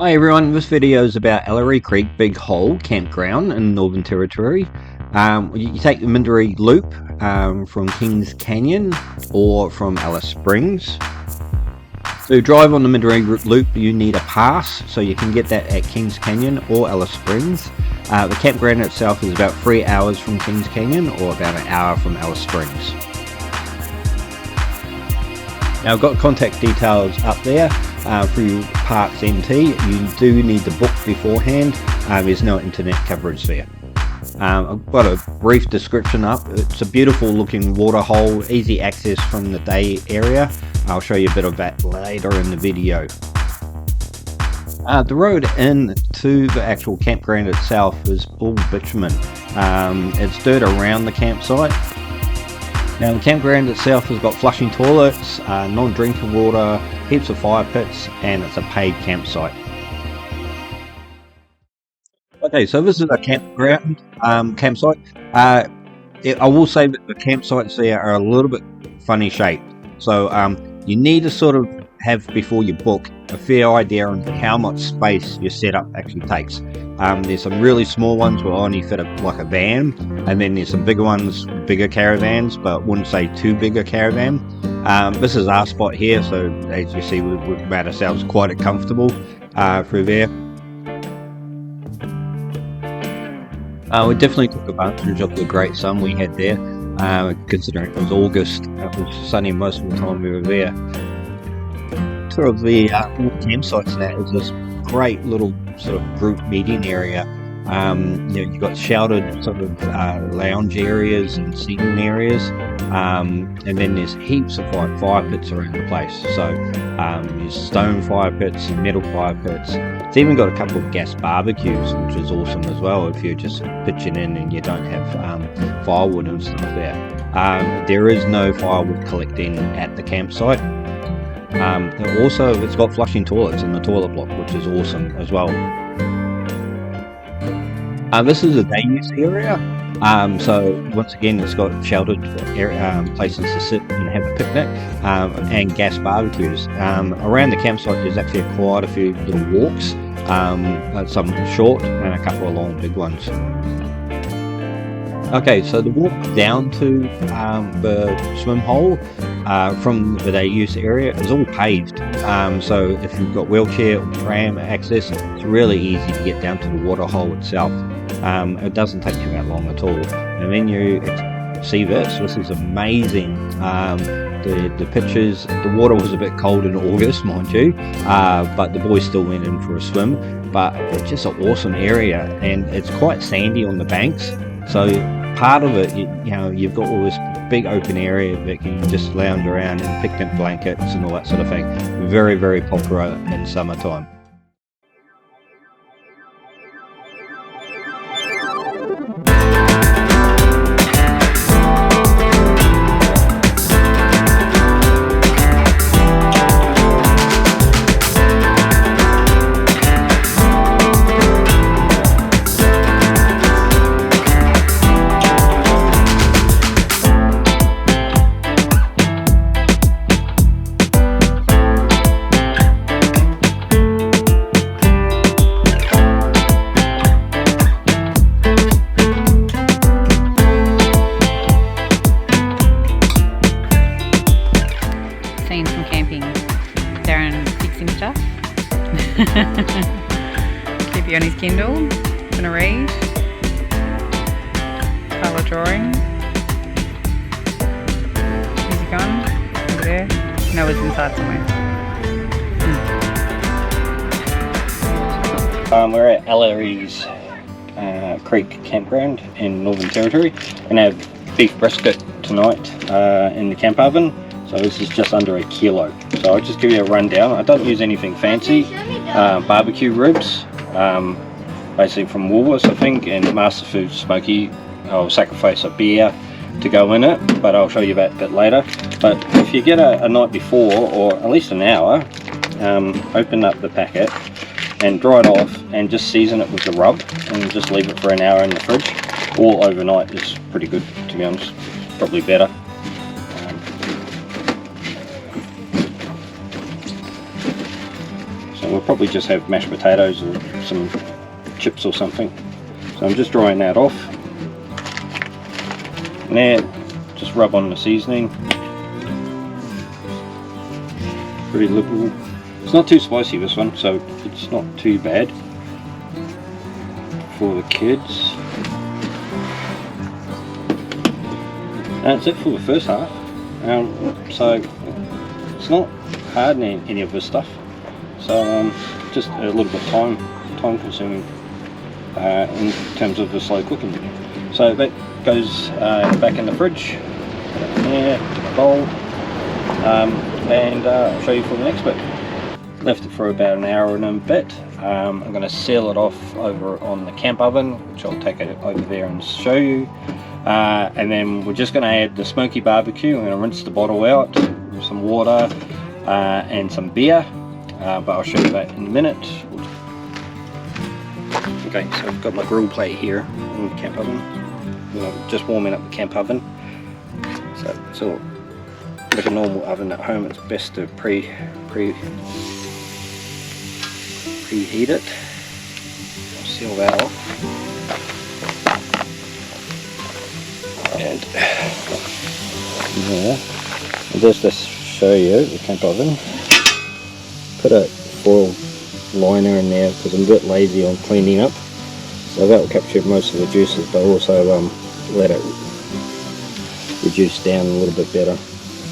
Hi everyone, this video is about Ellery Creek Big Hole Campground in Northern Territory. You take the Mereenie Loop from Kings Canyon or from Alice Springs. To drive on the Mereenie Loop you need a pass, so you can get that at Kings Canyon or Alice Springs. The campground itself is about 3 hours from Kings Canyon or about an hour from Alice Springs. Now I've got contact details up there through Parks NT. You do need to book beforehand. There's no internet coverage there. I've got a brief description up. It's a beautiful looking waterhole, easy access from the day area. I'll show you a bit of that later in the video. The road in to the actual campground itself is all bitumen. It's dirt around the campsite. Now the campground itself has got flushing toilets, non-drinking water, heaps of fire pits, and it's a paid campsite. Okay, so this is a campground campsite. I will say that the campsites there are a little bit funny shaped. So you need to sort of have, before you book, a fair idea on how much space your setup actually takes. There's some really small ones will only fit like a van, and then there's some bigger ones, bigger caravans, but wouldn't say too big a caravan. This is our spot here, so as you see we've made ourselves quite comfortable through there. We definitely took advantage of the great sun we had there, considering it was August. It was sunny most of the time we were there. Sort of the campsites now is this great little sort of group meeting area. You've got sheltered sort of lounge areas and seating areas, and then there's heaps of like fire pits around the place. So there's stone fire pits and metal fire pits. It's even got a couple of gas barbecues, which is awesome as well if you're just pitching in and you don't have firewood and stuff there. There is no firewood collecting at the campsite. Also, it's got flushing toilets in the toilet block, which is awesome as well. This is a day use area, so once again it's got sheltered places to sit and have a picnic, and gas barbecues. Around the campsite there's actually quite a few little walks, some short and a couple of long big ones. Okay, so the walk down to the swim hole from the day use area is all paved. So if you've got wheelchair or tram access, it's really easy to get down to the water hole itself. It doesn't take you that long at all. And then you see this is amazing. The pictures, the water was a bit cold in August, mind you, but the boys still went in for a swim. But it's just an awesome area, and it's quite sandy on the banks. So part of it, you've got all this big open area that you can just lounge around in picnic blankets and all that sort of thing. Very, very popular in summertime. From camping, Darren fixing stuff. Keepy on his Kindle, gonna read. Colour drawing. Music on, over there. Noah's inside somewhere. We're at Ellery Creek Campground in Northern Territory, and have beef brisket tonight in the camp oven. So this is just under 1 kilo. So I'll just give you a rundown. I don't use anything fancy. Barbecue ribs, basically from Woolworths I think, and Master Food Smoky. I'll sacrifice a beer to go in it, but I'll show you that a bit later. But if you get a night before, or at least an hour, open up the packet and dry it off and just season it with the rub and just leave it for an hour in the fridge. Or overnight is pretty good, to be honest. Probably better. So we'll probably just have mashed potatoes or some chips or something. So I'm just drying that off. Now, just rub on the seasoning. Pretty liberal. It's not too spicy, this one, so it's not too bad for the kids. That's it for the first half. So it's not hard in any of this stuff. So just a little bit time consuming in terms of the slow cooking. So that goes back in the fridge. Yeah, bowl. And I'll show you for the next bit. Left it for about an hour and a bit. I'm going to seal it off over on the camp oven, which I'll take it over there and show you. And then we're just going to add the smoky barbecue. I'm going to rinse the bottle out with some water and some beer, but I'll show you that in a minute. Okay, so I've got my grill plate here in the camp oven. Just warming up the camp oven. So like a normal oven at home, it's best to preheat it. I'll seal that off. And yeah, just to show you the camp oven, put a foil liner in there because I'm a bit lazy on cleaning up. So that will capture most of the juices, but also let it reduce down a little bit better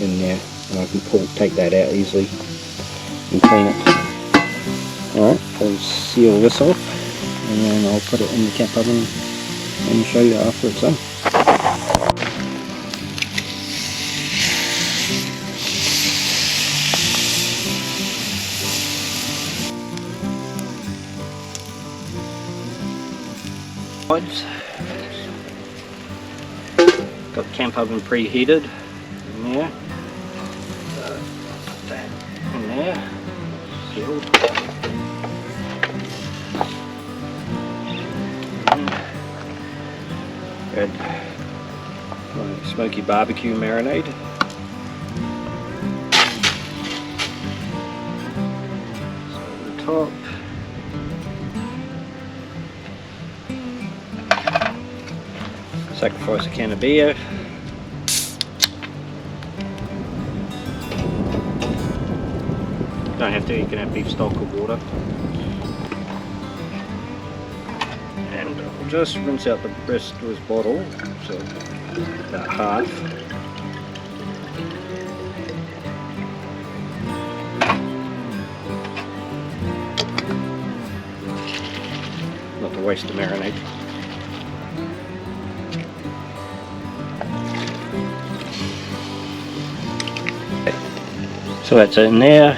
in there, and I can take that out easily and clean it. Alright, I'll seal this off and then I'll put it in the camp oven and show you after it's done. Got the camp oven preheated in there. Put that in there, sealed. Add my smoky barbecue marinade. So on the top. Sacrifice a can of beer. Don't have to, you can have beef stock or water. And I'll just rinse out the rest of this bottle, so about half. Not to waste the marinade. So that's it in there,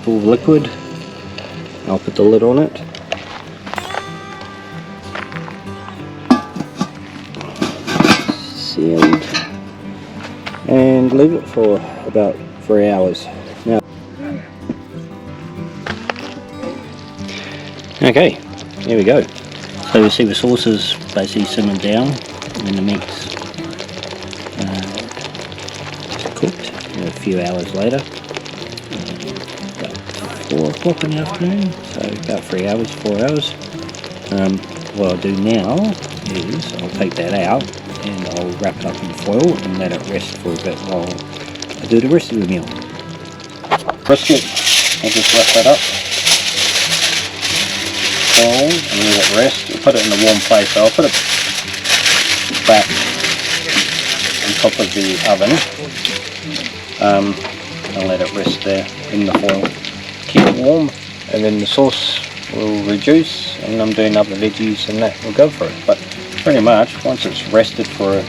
full of liquid. I'll put the lid on it. Sealed. And leave it for about 3 hours. Now, okay, here we go. So you see the sauce is basically simmered down and the meat's cooked a few hours later. 4 o'clock in the afternoon, so about 3 hours, 4 hours. What I'll do now is I'll take that out and I'll wrap it up in foil and let it rest for a bit while I do the rest of the meal. Brisket, I'll just wrap that up. Foil and let it rest. I'll put it in a warm place, so I'll put it back on top of the oven and let it rest there in the foil. Keep it warm, and then the sauce will reduce, and I'm doing other veggies and that will go for it. But pretty much once it's rested for a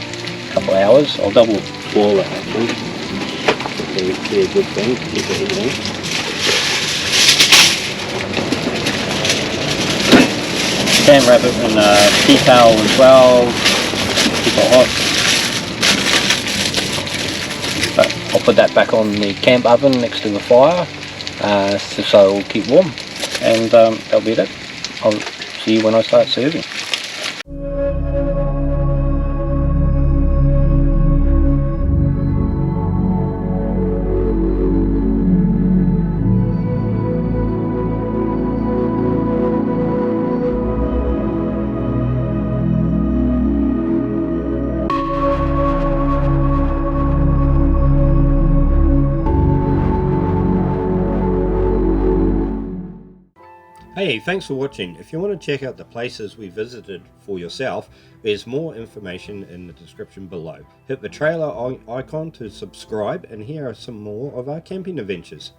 couple of hours, I'll double boil it actually. It'll be a good thing to keep it eating. You can wrap it in a tea towel as well, keep it hot. But I'll put that back on the camp oven next to the fire. So it'll keep warm, and that'll be it. I'll see you when I start serving. Hey, thanks for watching. If you want to check out the places we visited for yourself, there's more information in the description below. Hit the trailer icon to subscribe, and here are some more of our camping adventures.